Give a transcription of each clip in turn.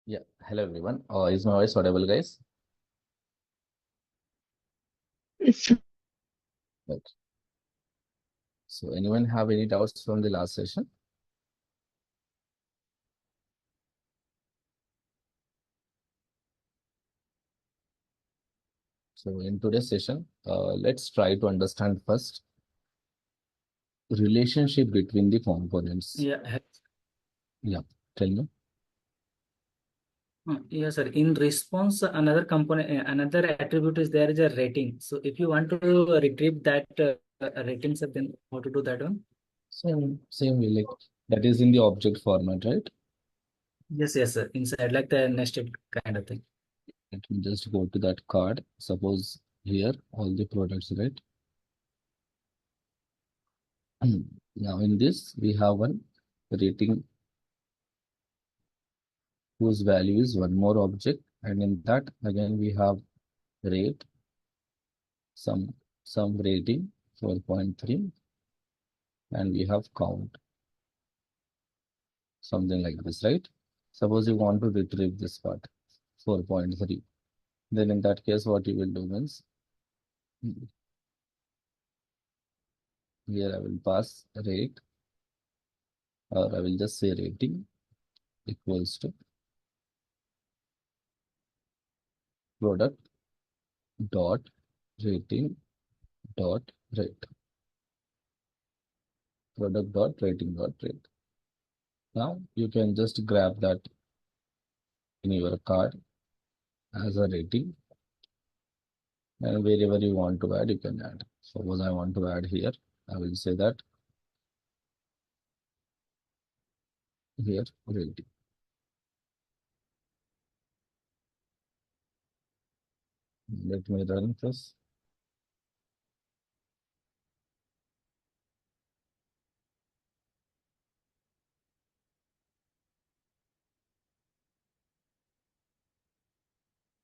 Yeah, hello everyone. Is my voice audible, guys? Yes. Right. So, anyone have any doubts from the last session? So, in today's session, let's try to understand first relationship between the components. Yeah, Yeah, tell me. yes, sir. In response, another component, another attribute is there is a rating. So if you want to retrieve that rating, sir, then how to do that one? Same way, like that is in the object format, right? Yes, yes, sir. Inside, like the nested kind of thing. Let me just go to that card. Suppose here all the products, right? Now in this we have one rating whose value is one more object, and in that again we have rate some rating 4.3, and we have count something like this, right? Suppose you want to retrieve this part 4.3, then in that case what you will do means here I will pass rate, or I will just say rating equals to product dot rating dot rate, product dot rating dot rate. Now you can just grab that in your card as a rating, and wherever you want to add you can add. Suppose I want to add here, I will say that here rating. Let me run this.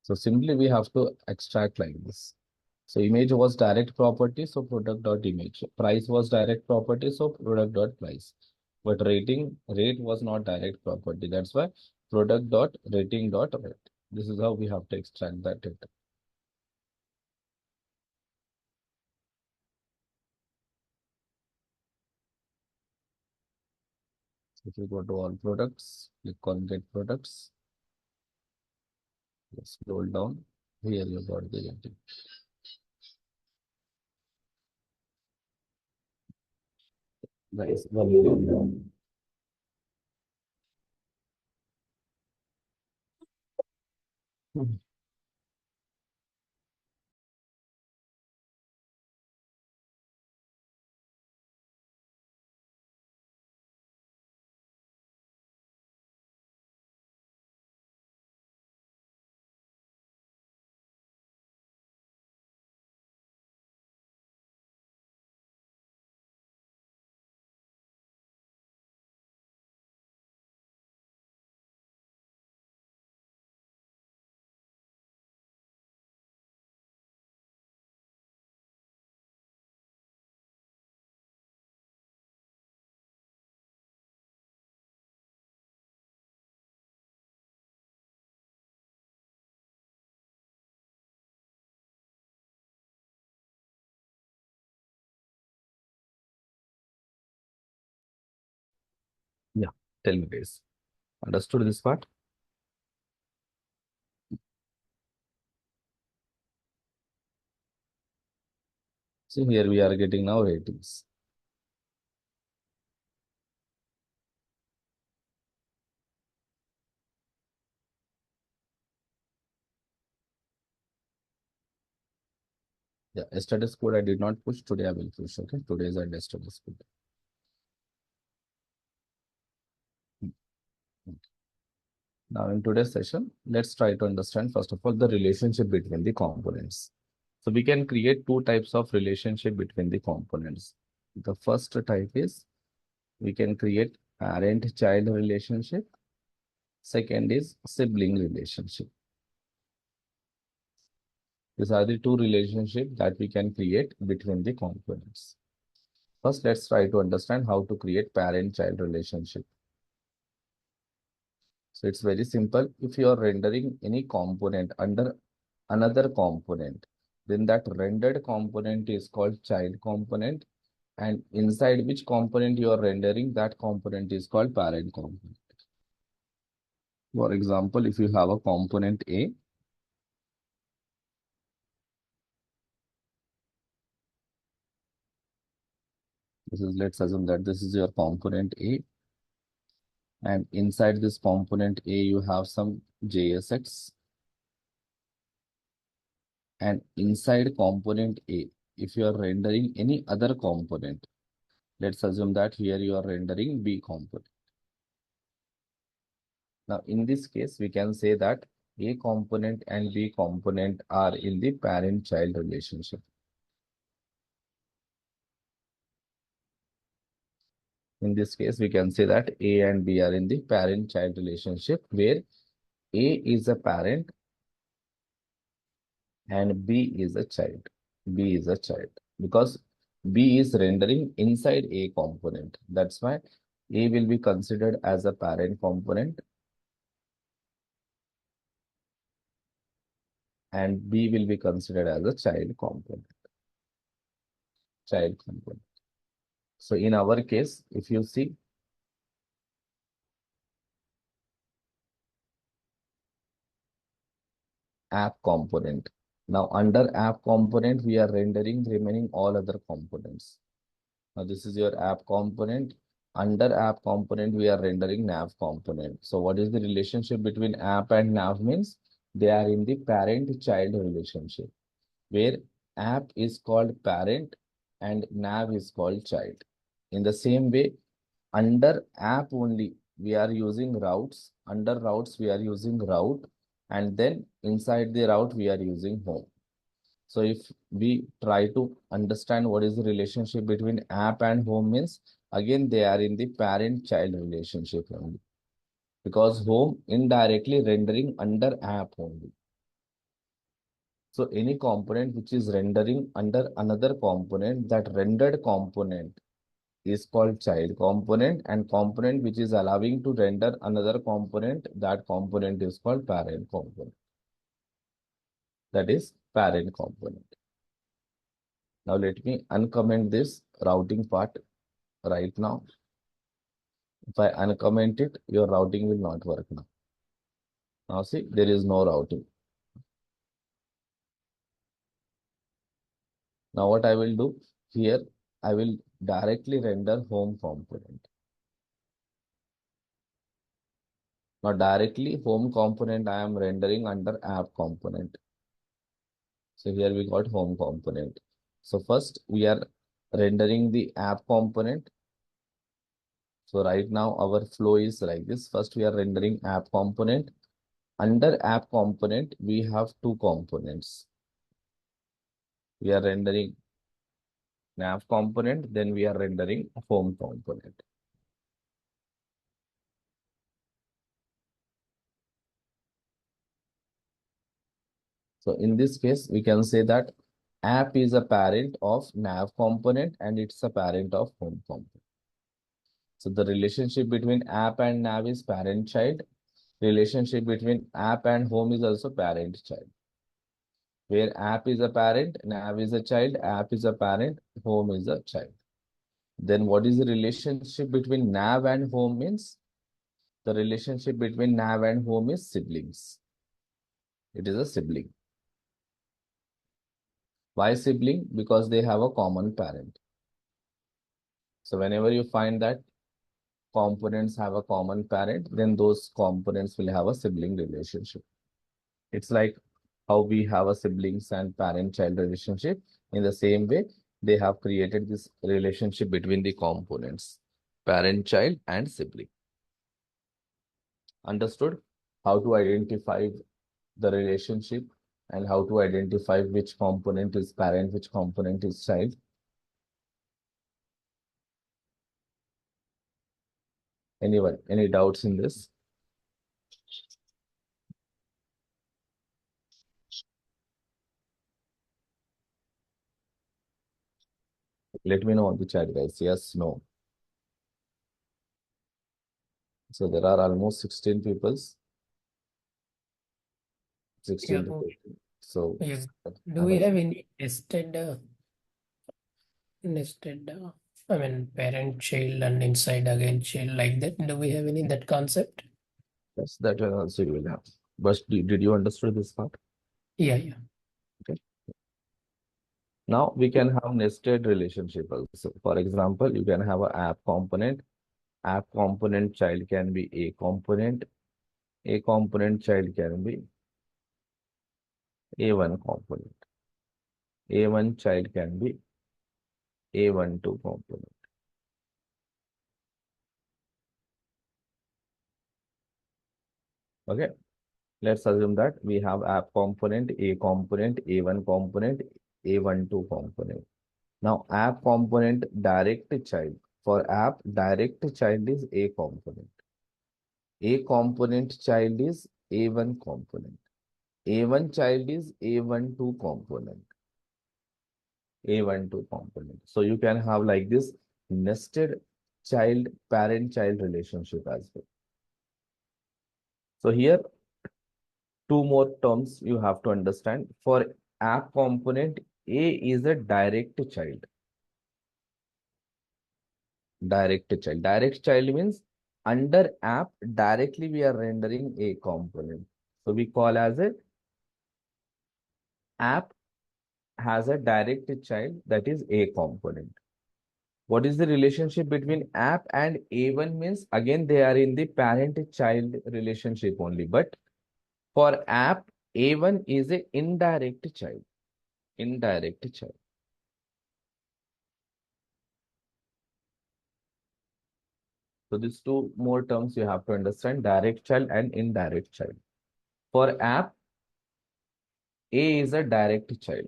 So simply we have to extract like this. So image was direct property, so product dot image. Price was direct property, so product dot price. But rate was not direct property. That's why product dot rating dot rate. This is how we have to extract that data. So if you go to all products, click on get products, scroll down. Here you got the rating. Nice. One. Yeah, tell me guys. Understood this part? So here we are getting now ratings. Yeah, yesterday's code I did not push. Today I will push. Okay, today is our yesterday's code. Now in today's session, let's try to understand first of all the relationship between the components. So we can create two types of relationship between the components. The first type is we can create parent-child relationship. Second is sibling relationship. These are the two relationships that we can create between the components. First, let's try to understand how to create parent-child relationship. So it's very simple. If you are rendering any component under another component, then that rendered component is called child component. And inside which component you are rendering, that component is called parent component. For example, if you have a component A, let's assume that this is your component A, and inside this component A, you have some JSX, and inside component A, if you are rendering any other component, let's assume that here you are rendering B component. Now, in this case, we can say that A component and B component are in the parent-child relationship. In this case, we can say that A and B are in the parent-child relationship where A is a parent and B is a child. B is a child because B is rendering inside A component. That's why A will be considered as a parent component and B will be considered as a child component. Child component. So in our case, if you see app component. Now under app component, we are rendering remaining all other components. Now this is your app component. Under app component, we are rendering nav component. So what is the relationship between app and nav means? They are in the parent-child relationship, where app is called parent and nav is called child. In the same way, under app only, we are using routes. Under routes, we are using route. And then inside the route, we are using home. So if we try to understand what is the relationship between app and home means, again, they are in the parent-child relationship only. Because home indirectly rendering under app only. So any component which is rendering under another component, that rendered component is called child component, and component which is allowing to render another component, that component is called parent component. That is parent component. Now let me uncomment this routing part right now. If I uncomment it, your routing will not work now. Now see, there is no routing. Now what I will do here, I will directly render home component. Now directly home component I am rendering under app component. So here we got home component. So first we are rendering the app component. So right now our flow is like this. First we are rendering app component. Under app component, we have two components. We are rendering nav component, then we are rendering home component. So in this case, we can say that app is a parent of nav component and it's a parent of home component. So the relationship between app and nav is parent-child. Relationship between app and home is also parent-child. Where app is a parent, nav is a child, app is a parent, home is a child. Then what is the relationship between nav and home means? The relationship between nav and home is siblings. It is a sibling. Why sibling? Because they have a common parent. So whenever you find that components have a common parent, then those components will have a sibling relationship. It's like how we have a siblings and parent-child relationship. In the same way, they have created this relationship between the components, parent-child and sibling. Understood how to identify the relationship and how to identify which component is parent, which component is child. Anyone, any doubts in this? Let me know on the chat, guys. Yes, no. So there are almost 16 peoples, 16 to Yeah. 15. So Yes. Do we another, have any nested, I mean, parent, child, and inside again child like that? Do we have any that concept? yes, that also you will have. But did you understand this part? Yeah, yeah. Okay. Now we can have nested relationship also. For example, you can have an app component. App component child can be a component. A component child can be A1 component. A1 child can be A12 component. Okay. Let's assume that we have app component, A component, A1 component, A12 component. Now app component direct child. For app, direct child is A component. A component child is A1 component. A1 child is A12 component. A12 component. So you can have like this nested child parent child relationship as well. So here two more terms you have to understand. For app component, A is a direct child. Direct child. Direct child means under app directly we are rendering A component. So we call as a app has a direct child, that is A component. What is the relationship between app and A1 means again they are in the parent child relationship only. But for app, A1 is a indirect child. Indirect child. So these two more terms you have to understand, direct child and indirect child. For app, A is a direct child.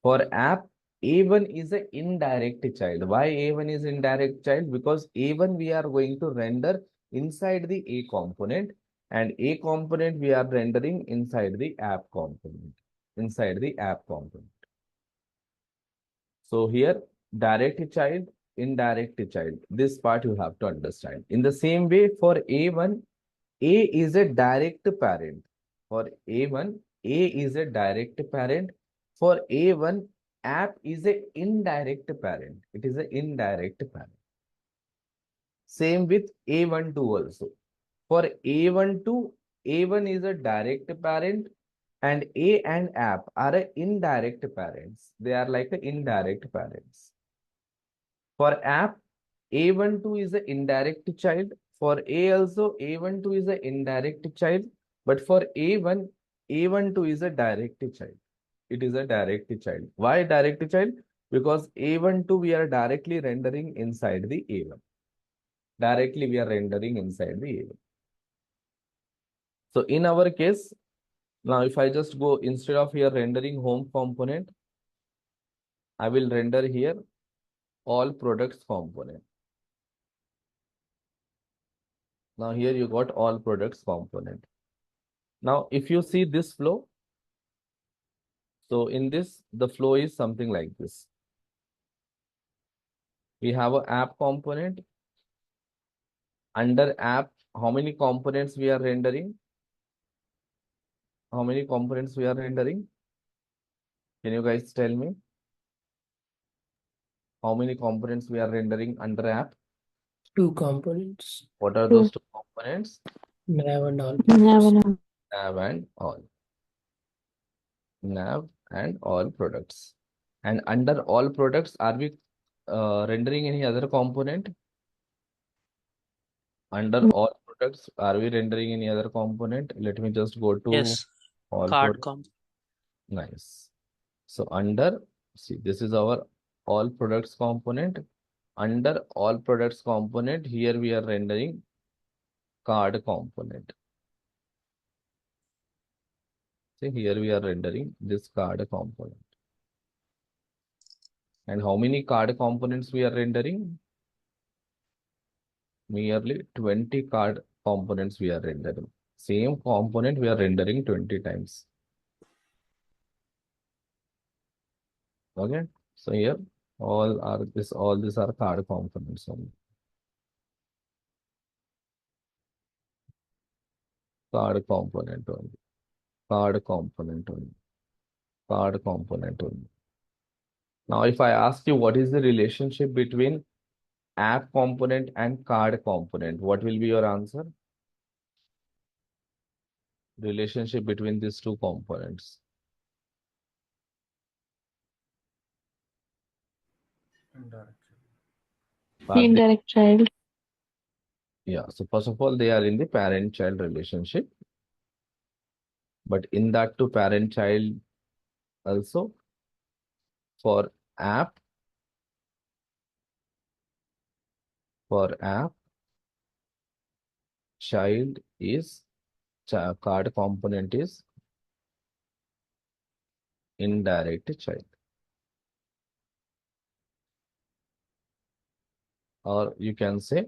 For app, A1 is an indirect child. Why A1 is indirect child? Because A1 we are going to render inside the A component and A component we are rendering inside the app component. Inside the app component. So here, direct child, indirect child. This part you have to understand. In the same way, for A1, A is a direct parent. For A1, A is a direct parent. For A1, app is a indirect parent. It is an indirect parent. Same with A12 also. For A12, A1 is a direct parent and A and app are a indirect parents. They are like a indirect parents. For app, A12 is an indirect child. For A also, A12 is an indirect child. But for A1, A12 is a direct child. It is a direct child. Why direct child? Because A12 we are directly rendering inside the A1. Directly we are rendering inside the A1. So in our case, now if I just go instead of here rendering home component, I will render here all products component. Now here you got all products component. Now if you see this flow, so in this, the flow is something like this. We have an app component. Under app, how many components we are rendering? How many components we are rendering? Can you guys tell me? How many components we are rendering under app? 2 components. What are Two. those two components? Nav and all. Nav and all. Nav and all. Nav and all products. And under all products, are we rendering any other component? Under all products, are we rendering any other component? Let me just go to Yes, all card products. comp. Nice. So under, see, this is our all products component. Under all products component, here we are rendering card component. See, here we are rendering this card component. And how many card components we are rendering? Merely 20 card components we are rendering. Same component we are rendering 20 times. Okay. So here all these are card components only. Card component only. Card component only. Card component only. Now, if I ask you what is the relationship between app component and card component, what will be your answer? Relationship between these two components. Are they- Indirect child. Yeah, so first of all, they are in the parent-child relationship. But in that to parent-child also, for app, child is, card component is indirect child. Or you can say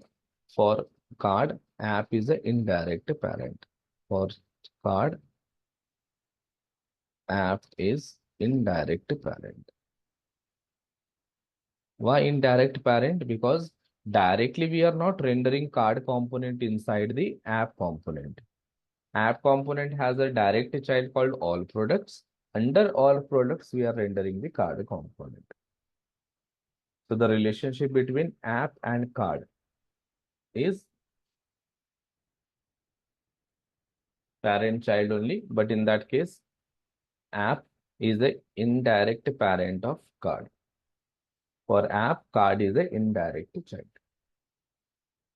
for card, app is an indirect parent. For card, app is indirect parent. Why indirect parent? Because directly we are not rendering card component inside the app component. App component has a direct child called all products. Under all products, we are rendering the card component. So the relationship between app and card is parent child only, but in that case, app is the indirect parent of card. For app, card is the indirect child.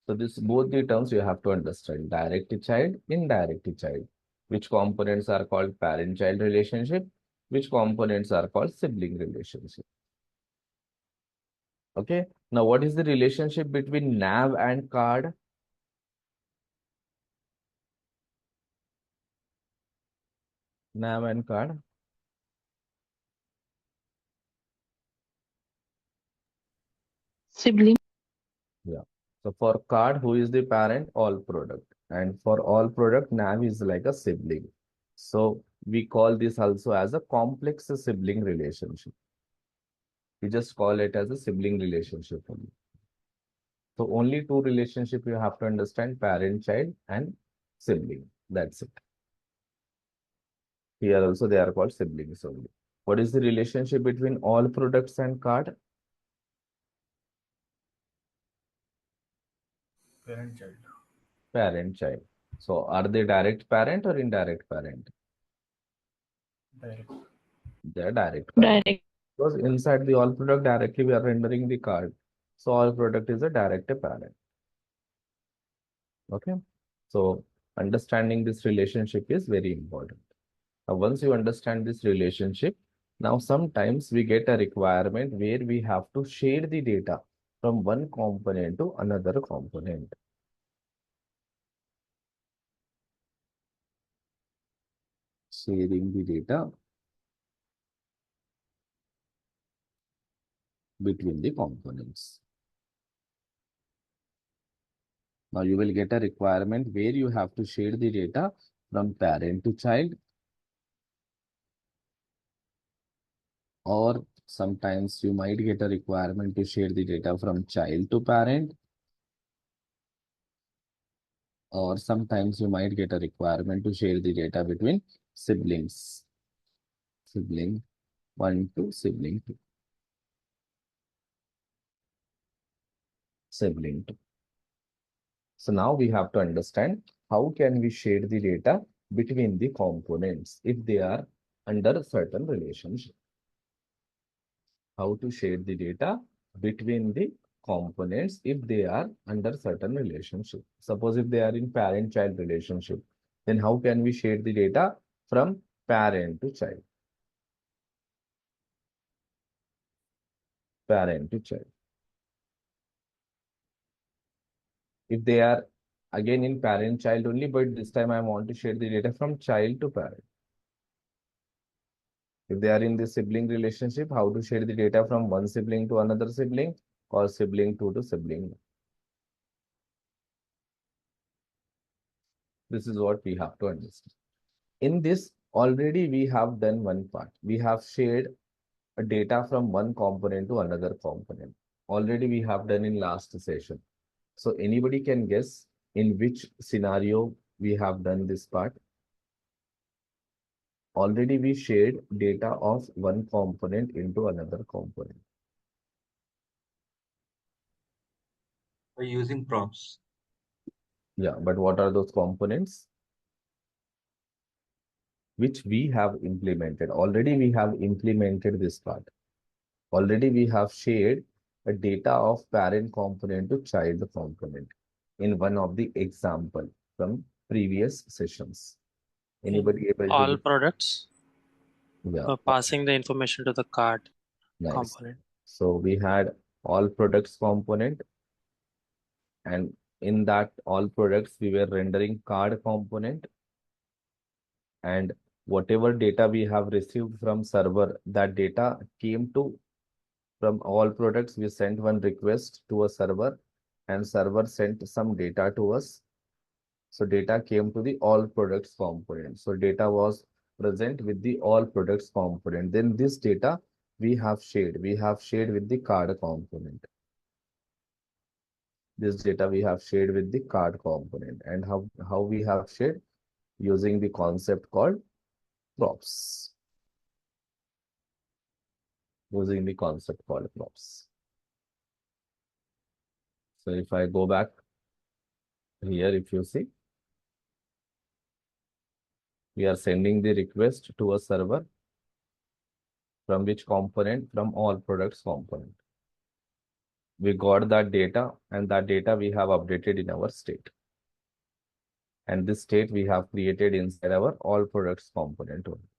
So this both the terms you have to understand: direct child, indirect child. Which components are called parent-child relationship? Which components are called sibling relationship? Okay. Now, what is the relationship between nav and card? Nav and card. Sibling. Yeah. So for card, who is the parent? All product. And for all product, nav is like a sibling. So we call this also as a complex sibling relationship. We just call it as a sibling relationship only. So only two relationship you have to understand: parent-child and sibling. That's it. Here also they are called siblings only. What is the relationship between all products and card? Parent-child. Parent-child. So are they direct parent or indirect parent? Direct. They are direct parent. Direct. Because inside the all product directly we are rendering the card. So all product is a direct parent. Okay. So understanding this relationship is very important. Now, once you understand this relationship, now sometimes we get a requirement where we have to share the data from one component to another component. Sharing the data between the components. Now you will get a requirement where you have to share the data from parent to child, or sometimes you might get a requirement to share the data from child to parent, or sometimes you might get a requirement to share the data between siblings. Sibling 1 to sibling 2. Sibling 2. So now we have to understand how can we share the data between the components if they are under a certain relationship. How to share the data between the components if they are under certain relationship. Suppose if they are in parent-child relationship, then how can we share the data from parent to child? Parent to child. If they are again in parent-child only, but this time I want to share the data from child to parent. If they are in the sibling relationship, how to share the data from one sibling to another sibling, or sibling 2 to sibling 1. This is what we have to understand. In this, already we have done one part. We have shared a data from one component to another component. Already we have done in last session. So anybody can guess in which scenario we have done this part. Already we shared data of one component into another component. By using props. Yeah, but what are those components? Which we have implemented. Already we have implemented this part. Already we have shared a data of parent component to child component in one of the example from previous sessions. Anybody able All to? products Yeah, passing the information to the card nice. component. So we had all products component, and in that all products we were rendering card component, and whatever data we have received from server, that data came to from all products. We sent one request to a server, and server sent some data to us. So data came to the all products component. So data was present with the all products component. Then this data we have shared. We have shared with the card component. This data we have shared with the card component. And how we have shared? Using the concept called props. Using the concept called props. So if I go back here, if you see, we are sending the request to a server from which component? From all products component. We got that data, and that data we have updated in our state. And this state we have created inside our all products component only.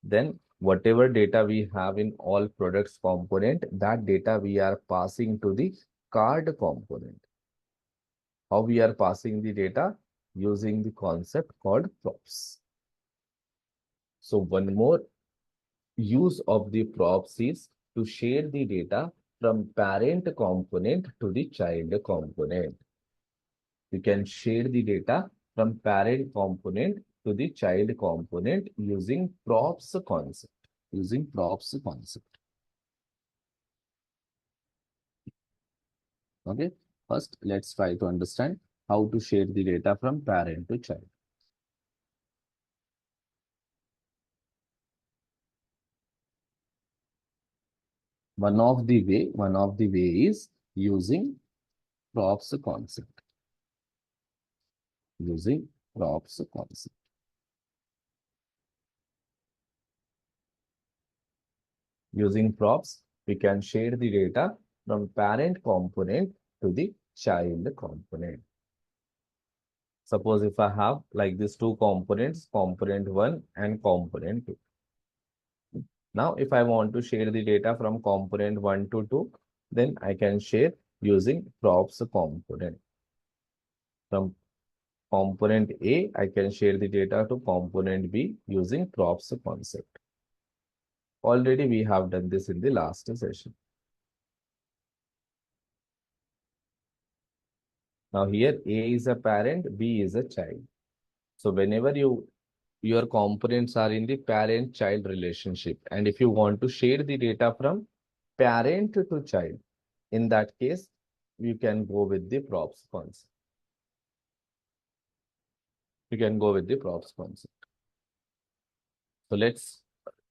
Then whatever data we have in all products component, that data we are passing to the card component. How we are passing the data? Using the concept called props. So one more use of the props is to share the data from parent component to the child component. You can share the data from parent component to the child component using props concept. Using props concept. Okay. First, let's try to understand how to share the data from parent to child. One of the way is using props concept. Using props concept. Using props, we can share the data from parent component to the child component. Suppose if I have like these two components, component 1 and component 2. Now, if I want to share the data from component 1 to 2, then I can share using props component. From component A, I can share the data to component B using props concept. Already we have done this in the last session. Now here A is a parent, B is a child. So whenever your components are in the parent-child relationship, and if you want to share the data from parent to child, in that case, you can go with the props concept. You can go with the props concept. So let's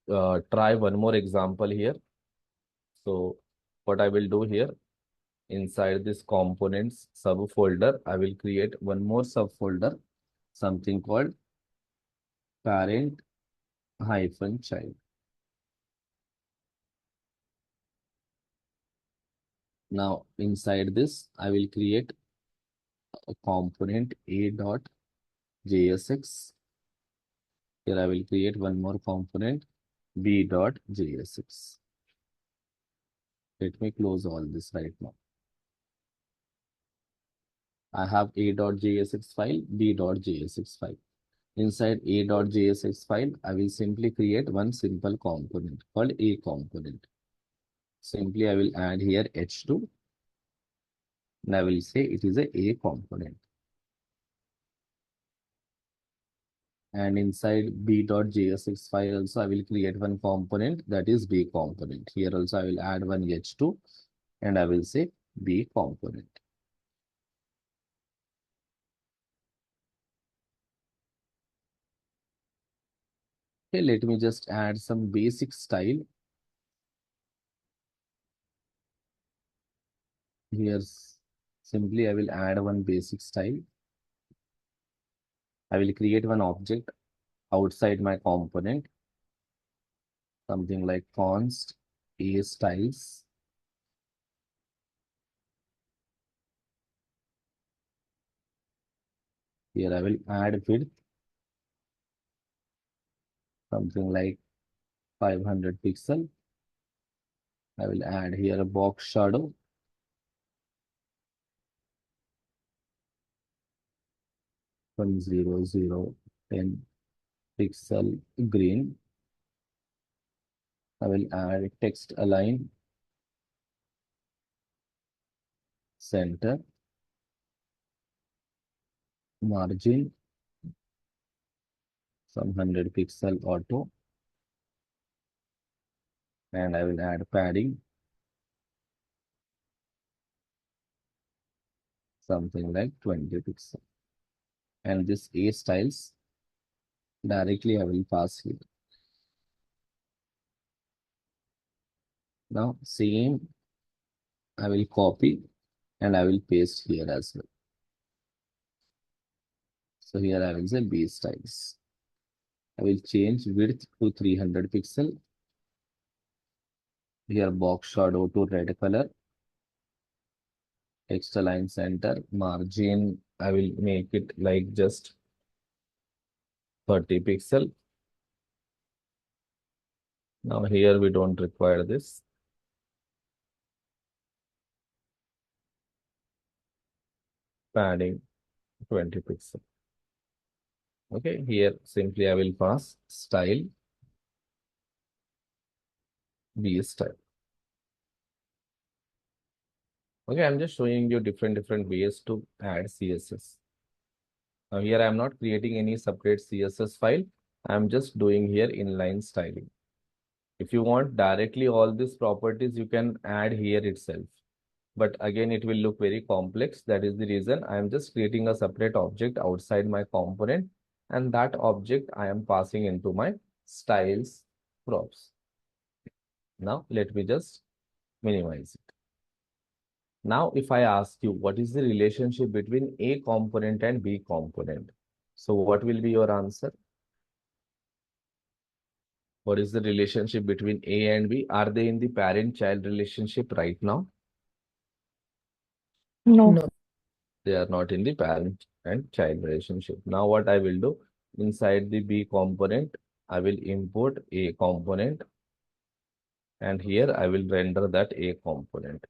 try one more example here. So what I will do here, inside this components subfolder, I will create one more subfolder, something called parent-child. Now inside this, I will create a component a.jsx. Here I will create one more component b.jsx. Let me close all this right now. I have a.jsx file, b.jsx file. Inside a.jsx file, I will simply create one simple component called a component. Simply, I will add here h2, and I will say it is a component. And inside b.jsx file also, I will create one component that is b component. Here also, I will add one h2, and I will say b component. Okay, let me just add some basic style. Here's simply I will add one basic style. I will create one object outside my component, something like const a styles. Here I will add width, something like 500 pixel. I will add here a box shadow. 10010 pixel green. I will add text align center margin some 100 pixel auto, and I will add padding something like 20 pixel, and this A styles directly I will pass here. Now same I will copy and I will paste here as well. So here I will say B styles. I will change width to 300 pixel. Here box shadow to red color. Text align center margin I will make it like just 30 pixel. Now here we don't require this. Padding 20 pixel. Okay, here simply I will pass style B style. Okay, I'm just showing you different ways to add CSS. Now here I'm not creating any separate CSS file. I'm just doing here inline styling. If you want directly all these properties, you can add here itself. But again, it will look very complex. That is the reason I am just creating a separate object outside my component, and that object I am passing into my styles props. Now let me just minimize it. Now, if I ask you what is the relationship between A component and B component, so what will be your answer? What is the relationship between A and B? Are they in the parent-child relationship right now? No. No. They are not in the parent and child relationship. Now, what I will do inside the B component, I will import A component, and here I will render that A component.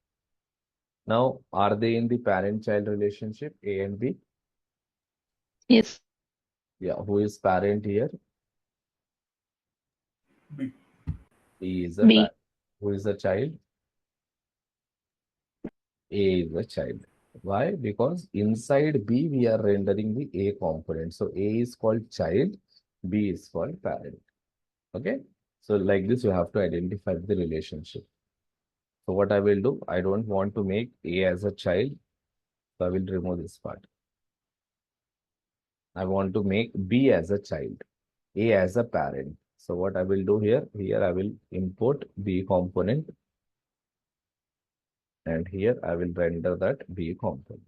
Now, are they in the parent-child relationship, A and B? Yes. Yeah, who is parent here? B. B is a B. parent. Who is the child? A is the child. Why? Because inside B, we are rendering the A component. So A is called child, B is called parent. Okay. So like this, you have to identify the relationship. So what I will do, I don't want to make A as a child. So I will remove this part. I want to make B as a child, A as a parent. So what I will do here, I will import B component, and here I will render that B component.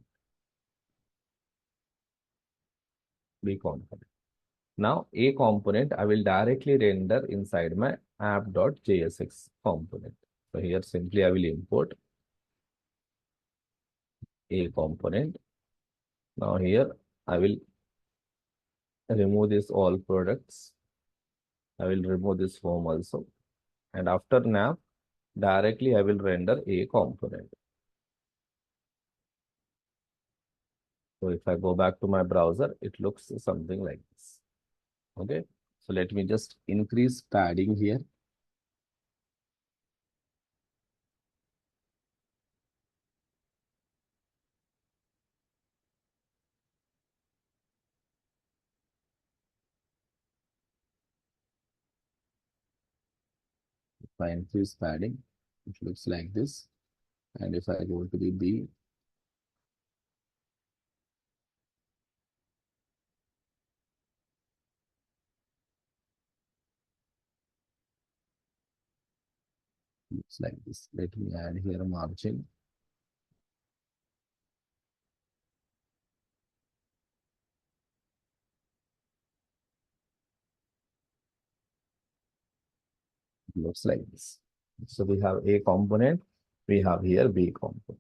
B component. Now A component I will directly render inside my app.jsx component. So here simply I will import A component. Now here I will remove this all products. I will remove this home also. And after nav, directly I will render A component. So if I go back to my browser, it looks something like this. Okay. So let me just increase padding here. If I increase padding, it looks like this. And if I go to the B, Looks like this. Let me add here a margin. Looks like this. So we have A component, we have here B component.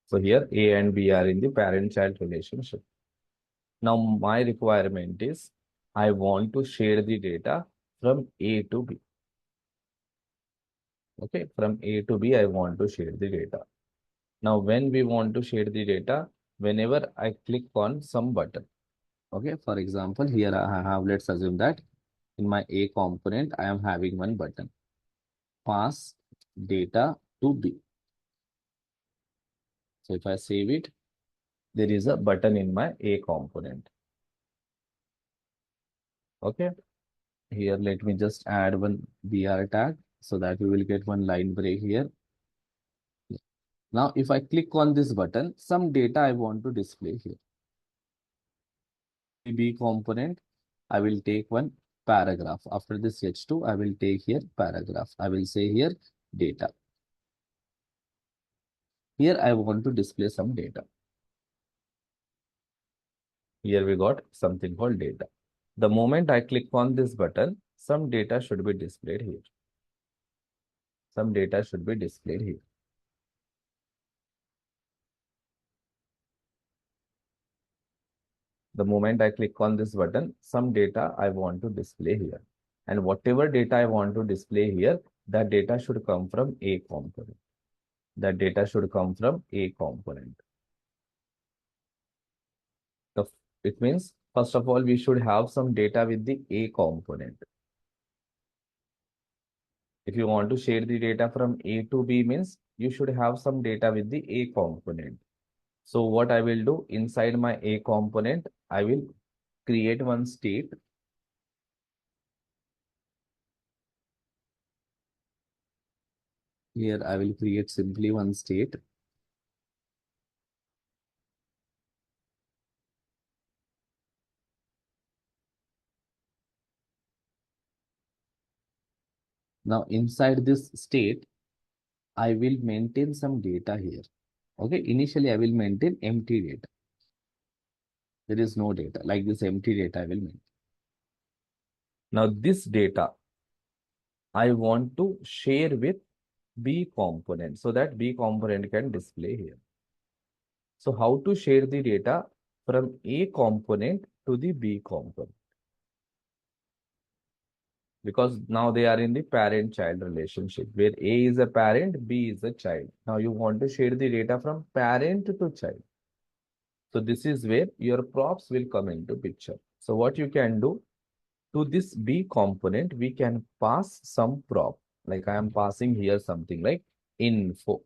So here A and B are in the parent-child relationship. Now my requirement is I want to share the data from A to B. Okay, from A to B, I want to share the data. Now, when we want to share the data, whenever I click on some button, okay, for example, here I have, let's assume that in my A component, I am having one button, pass data to B. So if I save it, there is a button in my A component. Okay, here let me just add one BR tag so that we will get one line break here. Now, if I click on this button, some data I want to display here. B component, I will take one paragraph. After this H2, I will take here paragraph. I will say here data. Here I want to display some data. Here we got something called data. The moment I click on this button, some data should be displayed here. Some data should be displayed here. The moment I click on this button, some data I want to display here. And whatever data I want to display here, that data should come from A component. That data should come from A component. It means, first of all, we should have some data with the A component. If you want to share the data from A to B means you should have some data with the A component. So what I will do inside my A component, I will create one state. Here I will create simply one state. Now inside this state, I will maintain some data here. Okay, initially I will maintain empty data. There is no data, like this empty data I will maintain. Now this data I want to share with B component so that B component can display here. So how to share the data from A component to the B component? Because now they are in the parent-child relationship where A is a parent, B is a child. Now you want to share the data from parent to child. So this is where your props will come into picture. So what you can do, to this B component, we can pass some prop. Like I am passing here something like info.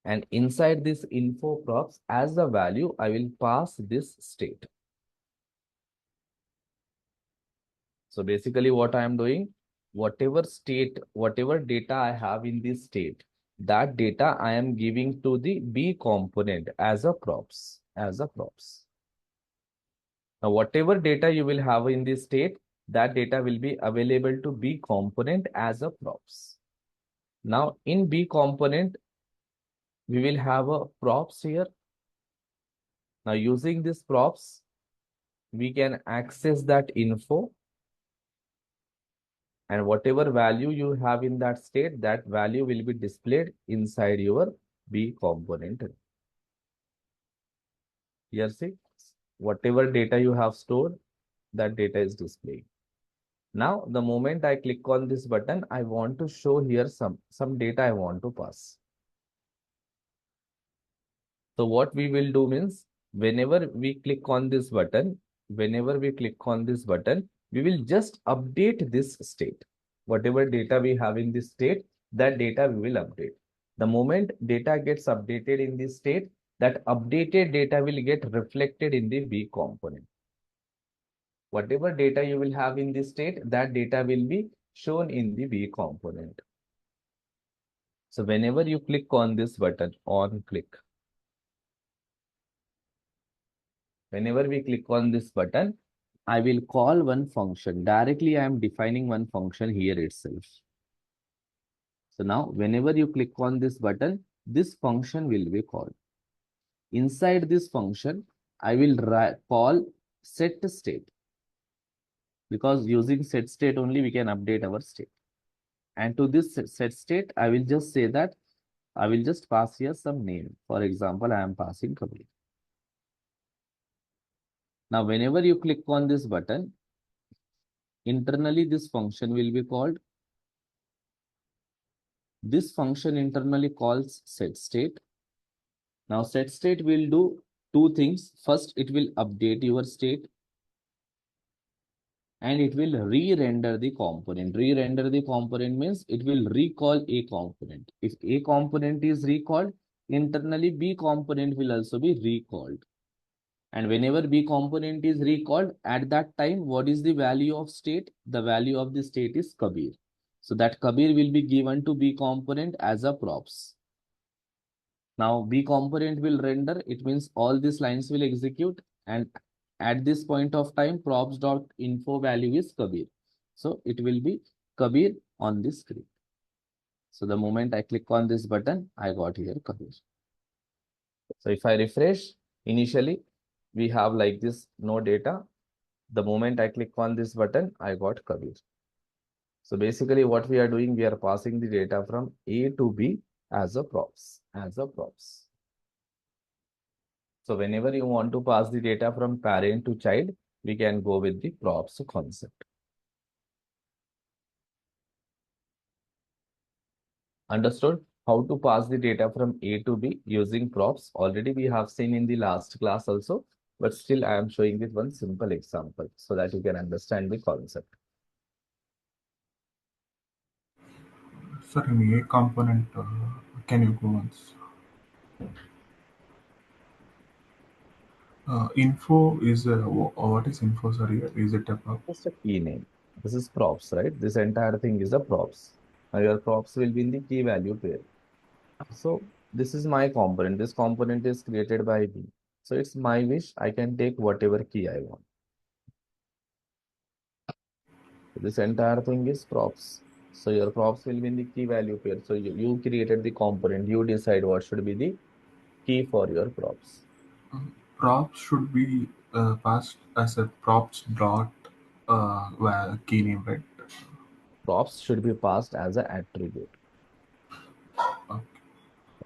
And inside this info props, as the value, I will pass this state. So basically what I am doing, whatever state, whatever data I have in this state, that data I am giving to the B component as a props, Now, whatever data you will have in this state, that data will be available to B component as a props. Now, in B component, we will have a props here. Now, using this props, we can access that info. And whatever value you have in that state, that value will be displayed inside your B component. Here, see, whatever data you have stored, that data is displayed. Now, the moment I click on this button, I want to show here some data I want to pass. So what we will do means, whenever we click on this button, we will just update this state. Whatever data we have in this state, that data we will update. The moment data gets updated in this state, that updated data will get reflected in the B component. Whatever data you will have in this state, that data will be shown in the B component. So whenever you click on this button, whenever we click on this button, I will call one function. Directly, I am defining one function here itself. So now, whenever you click on this button, this function will be called. Inside this function, I will call set state, because using set state only we can update our state. And to this set state, I will just say that I will just pass here some name. For example, I am passing Kabir. Now, whenever you click on this button, internally this function will be called. This function internally calls set state. Now, set state will do two things. First, it will update your state, and it will re-render the component. Re-render the component means it will recall a component. If a component is recalled, internally B component will also be recalled. And whenever B component is recalled, at that time, what is the value of state? The value of the state is Kabir. So that Kabir will be given to B component as a props. Now B component will render, it means all these lines will execute, and at this point of time, props.info value is Kabir. So it will be Kabir on the screen. So the moment I click on this button, I got here Kabir. So if I refresh, initially we have like this, no data. The moment I click on this button, I got Kabir. So basically what we are doing, we are passing the data from A to B as a props, So whenever you want to pass the data from parent to child, we can go with the props concept. Understood? How to pass the data from A to B using props? Already we have seen in the last class also, but still I am showing this one simple example so that you can understand the concept. Sir, in A component, can you go once? Info is what is info, sir? Is it a Just a key name. This is props, right? This entire thing is a props. Now your props will be in the key value pair. So this is my component. This component is created by me. So it's my wish. I can take whatever key I want. This entire thing is props. So your props will be in the key value pair. So you created the component. You decide what should be the key for your props. props should be passed as a props dot key name, right? Props should be passed as an attribute. Okay.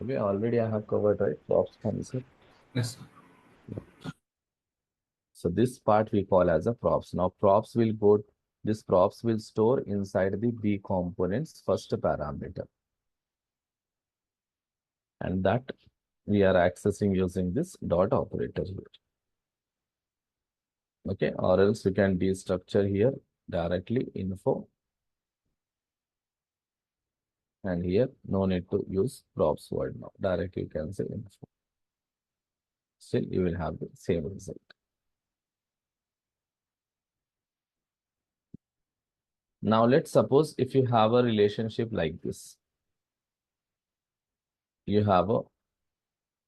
Okay, already I have covered, right? Props concept. Yes, sir. So this part we call as a props. Now this props will store inside the B component's first parameter. And that we are accessing using this dot operator here. Okay, or else you can destructure here directly info. And here, no need to use props word now. Directly you can say info. Still, you will have the same result. Now, let's suppose if you have a relationship like this.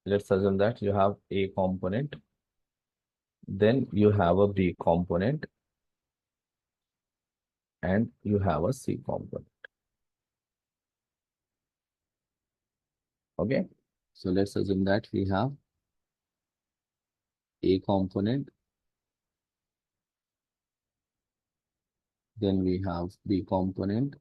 Let's assume that you have A component, then you have a B component, and you have a C component. Okay, so let's assume that we have A component, then we have B component,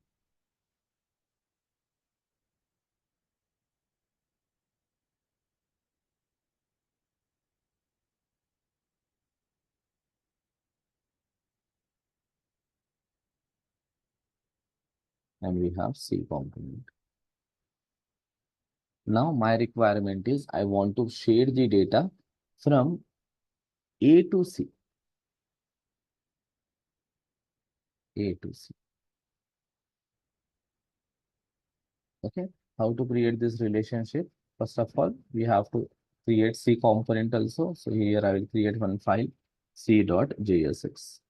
and we have C component. Now my requirement is I want to shade the data from A to C. A to C. Okay, how to create this relationship? First of all, we have to create C component also. So here I will create one file, c.jsx.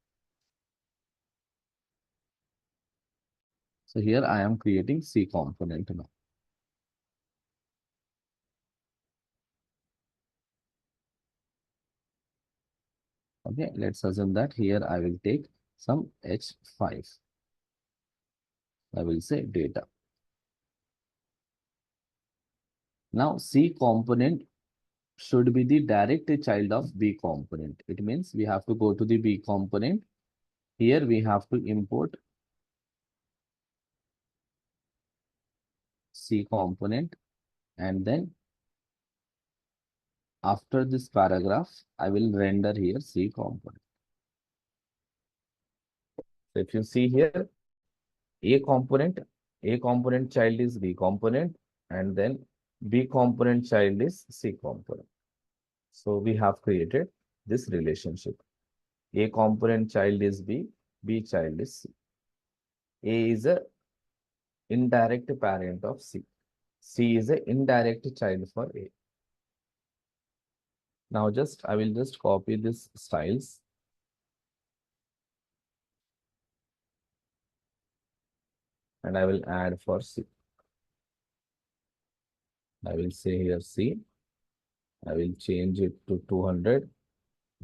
So here I am creating C component now. Okay, let's assume that here I will take some H5. I will say data. Now C component should be the direct child of B component. It means we have to go to the B component. Here we have to import C component, and then after this paragraph, I will render here C component. So if you see here, A component child is B component, and then B component child is C component. So we have created this relationship. A component child is B, B child is C. A is a indirect parent of C. C is a indirect child for A. Now I will just copy this styles. And I will add for C. I will say here C. I will change it to 200.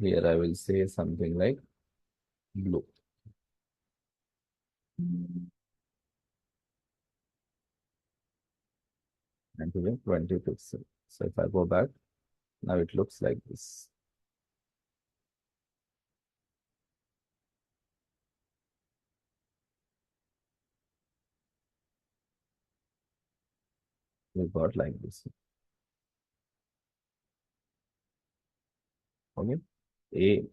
Here I will say something like blue. And here 20 pixel. So if I go back, now it looks like this. We got like this. Okay. A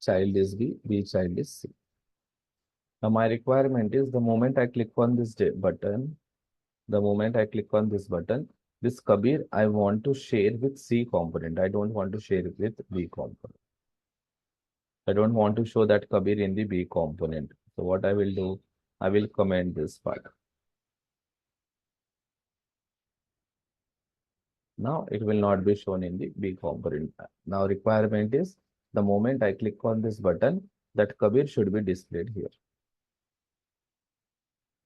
child is B, B child is C. Now my requirement is the moment I click on this button, this Kabir I want to share with C component. I don't want to share it with B component. I don't want to show that Kabir in the B component. So what I will do, I will comment this part. Now it will not be shown in the B component. Now requirement is the moment I click on this button, that Kabir should be displayed here.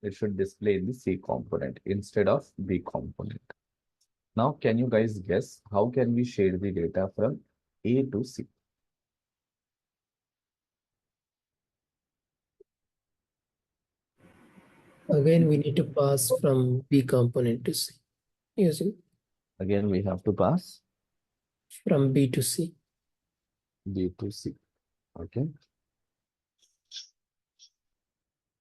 It should display in the C component instead of B component. Now, can you guys guess how can we share the data from A to C? Again, we need to pass from B component to C. Using Again, we have to pass from B to C. B to C. Okay.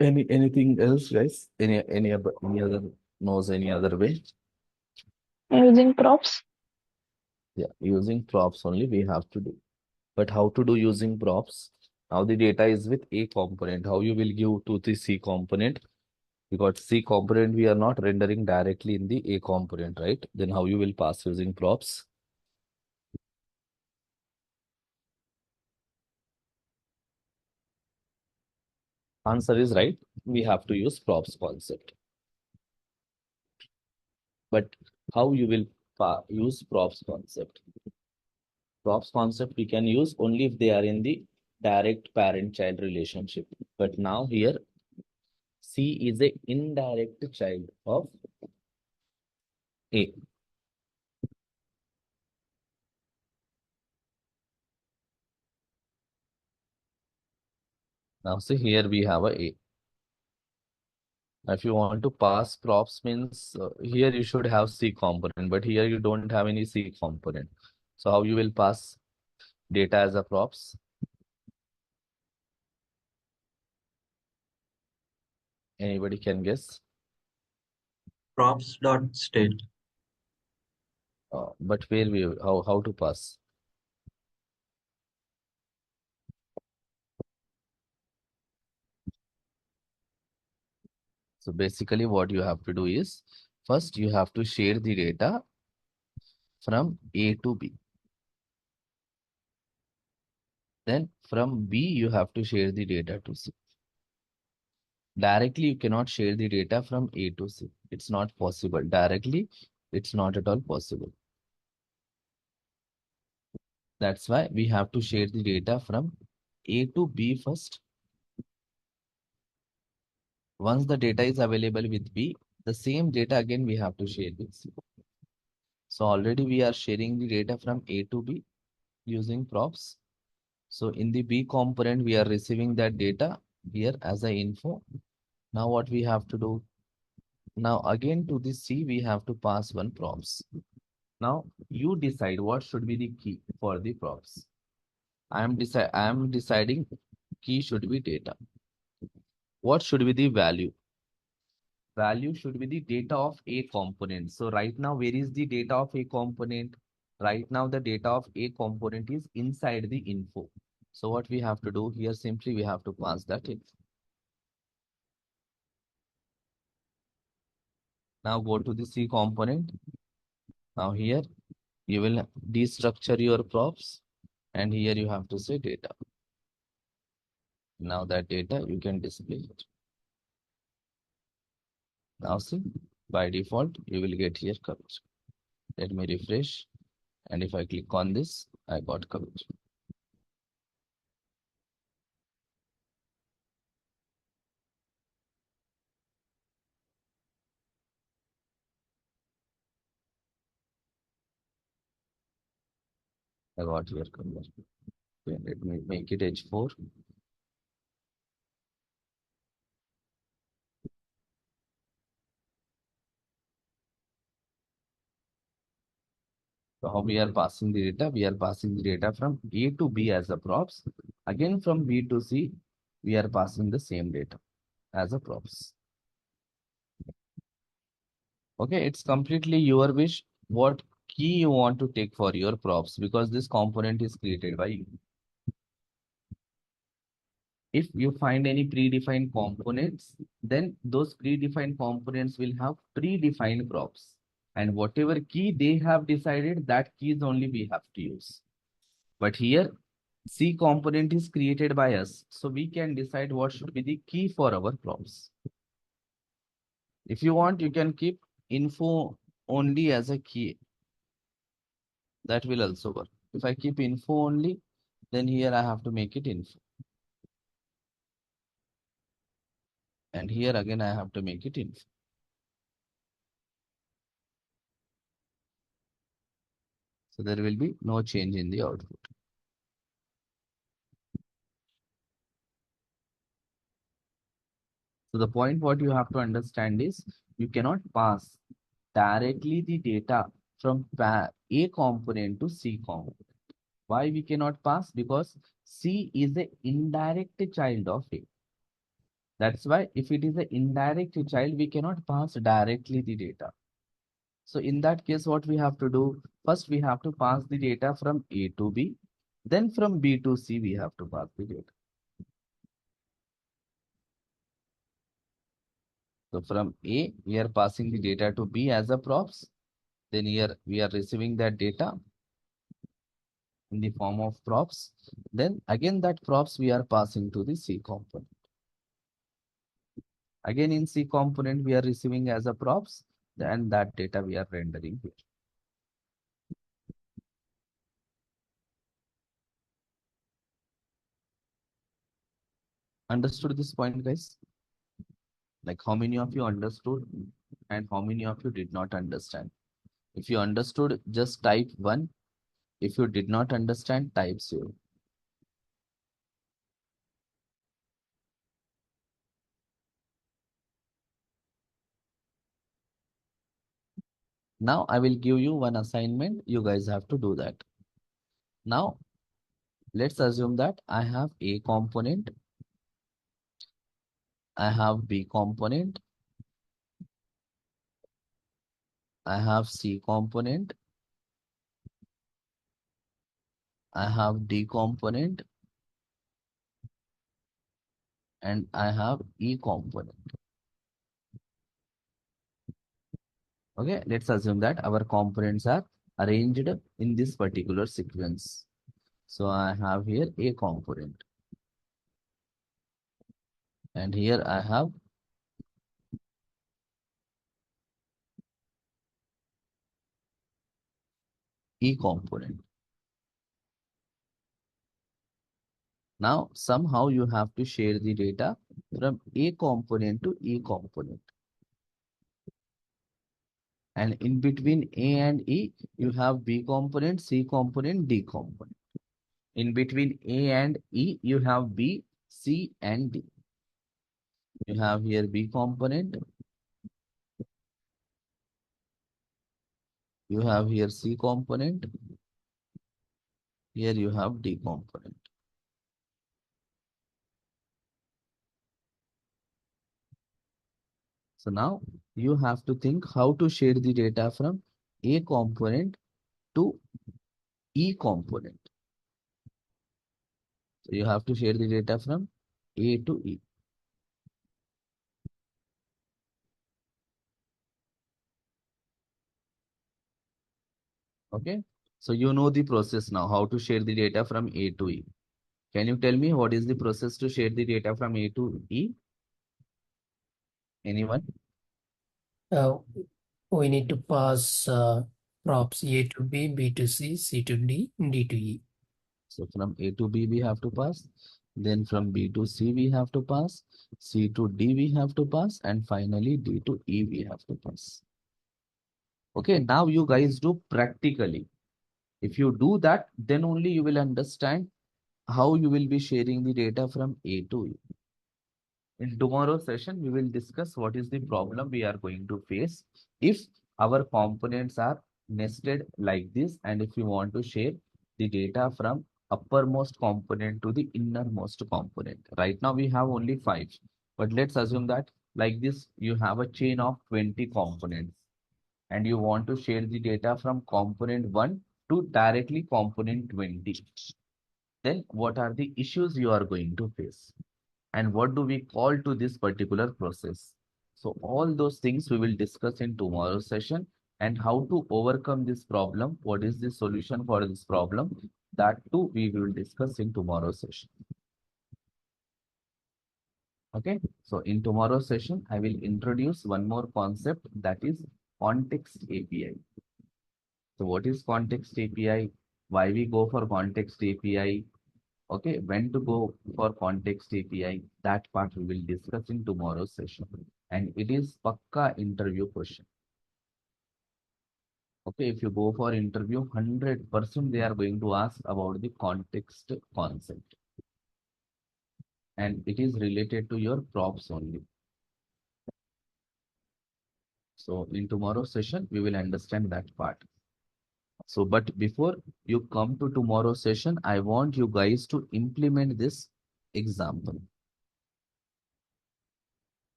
Anything else, guys? Any other knows any other way? Using props. Yeah, using props only we have to do. But how to do using props? Now the data is with A component. How you will give to the C component? Because C component we are not rendering directly in the A component, right? Then how you will pass using props? Answer is right. We have to use props concept. But how you will use props concept? Props concept we can use only if they are in the direct parent-child relationship. But now here, C is a indirect child of A. Now see here we have a A. Now, if you want to pass props means here you should have C component, but here you don't have any C component. So how you will pass data as a props? Anybody can guess? Props dot state. But where we how to pass? So basically what you have to do is first you have to share the data from A to B. Then from B you have to share the data to C. Directly you cannot share the data from A to C. It's not possible. Directly it's not at all possible. That's why we have to share the data from A to B first. Once the data is available with B, the same data again we have to share with C. So already we are sharing the data from A to B using props. So in the B component, we are receiving that data here as a info. Now what we have to do? Now again to the C, we have to pass one props. Now you decide what should be the key for the props. I am deciding key should be data. What should be the value? Value should be the data of a component. So right now, where is the data of a component? Right now, the data of a component is inside the info. So what we have to do here, simply we have to pass that in. Now go to the C component. Now here you will destructure your props, and here you have to say data. Now that data you can display it. Now see, by default you will get here coverage. Let me refresh, and if I click on this, I got coverage. I got here coverage. Okay, let me make it H4. So how we are passing the data? We are passing the data from A to B as a props. Again from B to C, we are passing the same data as a props. Okay, it's completely your wish what key you want to take for your props, because this component is created by you. If you find any predefined components, then those predefined components will have predefined props. And whatever key they have decided, that keys only we have to use. But here, C component is created by us, so we can decide what should be the key for our props. If you want, you can keep info only as a key. That will also work. If I keep info only, then here I have to make it info. And here again, I have to make it info. So there will be no change in the output. So the point what you have to understand is you cannot pass directly the data from A component to C component. Why we cannot pass? Because C is an indirect child of A. That's why if it is an indirect child, we cannot pass directly the data. So in that case, what we have to do? First, we have to pass the data from A to B. Then from B to C, we have to pass the data. So from A, we are passing the data to B as a props. Then here we are receiving that data in the form of props. Then again that props we are passing to the C component. Again in C component we are receiving as a props, and that data we are rendering here. Understood this point, guys? Like how many of you understood and how many of you did not understand? If you understood, just type 1. If you did not understand, type 0. Now I will give you one assignment. You guys have to do that. Now let's assume that I have A component, I have B component, I have C component, I have D component, and I have E component. Okay, let's assume that our components are arranged in this particular sequence. So I have here A component, and here I have E component. Now somehow you have to share the data from A component to E component. And in between A and E, you have B component, C component, D component. In between A and E, you have B, C, and D. You have here B component. You have here C component. Here you have D component. So now you have to think how to share the data from A component to E component. So you have to share the data from A to E. Okay. So you know the process now, how to share the data from A to E. Can you tell me what is the process to share the data from A to E? Anyone? We need to pass props A to B, B to C, C to D, D to E. So from A to B we have to pass. Then from B to C we have to pass. C to D we have to pass. And finally D to E we have to pass. Okay, now you guys do practically. If you do that, then only you will understand how you will be sharing the data from A to E. In tomorrow's session, we will discuss what is the problem we are going to face if our components are nested like this, and if you want to share the data from uppermost component to the innermost component. Right now we have only 5, but let's assume that like this, you have a chain of 20 components and you want to share the data from component 1 to directly component 20. Then what are the issues you are going to face? And what do we call to this particular process? So all those things we will discuss in tomorrow's session, and how to overcome this problem. What is the solution for this problem? That too we will discuss in tomorrow's session. Okay. So in tomorrow's session, I will introduce one more concept, that is context API. So what is context API? Why we go for context API? Okay, when to go for context API, that part we will discuss in tomorrow's session. And it is Pakka interview question. Okay, if you go for interview, 100% they are going to ask about the context concept. And it is related to your props only. So in tomorrow's session, we will understand that part. So, but before you come to tomorrow's session, I want you guys to implement this example.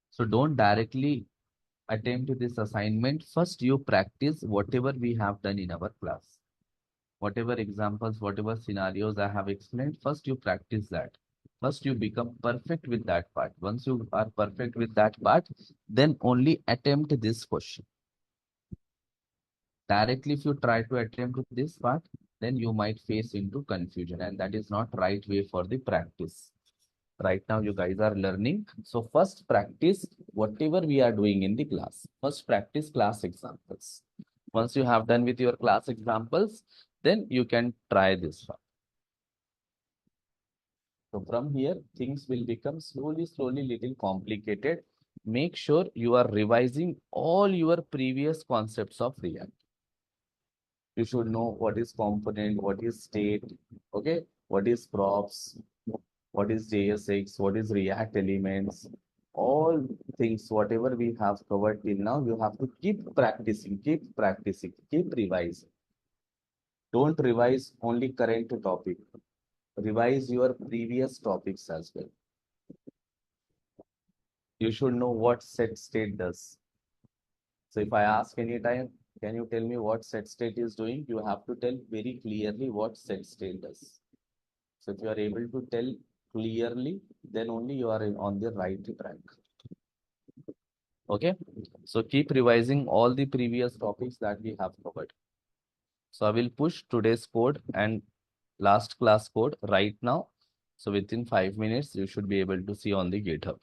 So don't directly attempt this assignment. First, you practice whatever we have done in our class. Whatever examples, whatever scenarios I have explained, first you practice that. First, you become perfect with that part. Once you are perfect with that part, then only attempt this question. Directly, if you try to attempt this part, then you might face into confusion, and that is not right way for the practice. Right now, you guys are learning. So first practice whatever we are doing in the class. First practice class examples. Once you have done with your class examples, then you can try this one. So from here, things will become slowly, little complicated. Make sure you are revising all your previous concepts of React. You should know what is component, what is state, okay, what is props, what is JSX, what is React elements, all things, whatever we have covered till now, you have to keep practicing, keep revising. Don't revise only current topic. Revise your previous topics as well. You should know what set state does. So if I ask any time, can you tell me what set state is doing? You have to tell very clearly what set state does. So if you are able to tell clearly, then only you are on the right track. Okay, so keep revising all the previous topics that we have covered. So I will push today's code and last class code right now. So within 5 minutes, you should be able to see on the GitHub.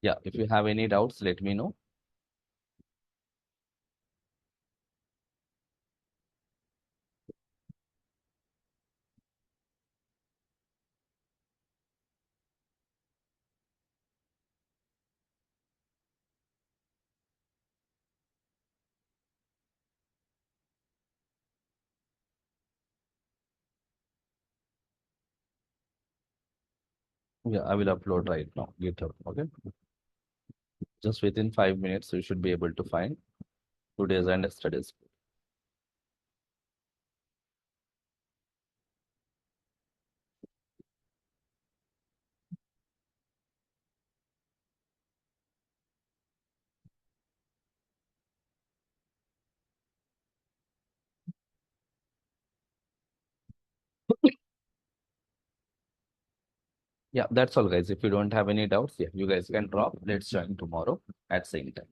Yeah, if you have any doubts, let me know. Yeah, I will upload right now, GitHub. Okay. Just within 5 minutes, you should be able to find today's and yesterday's. Yeah, that's all, guys. If you don't have any doubts, yeah, you guys can drop. Let's join tomorrow at same time.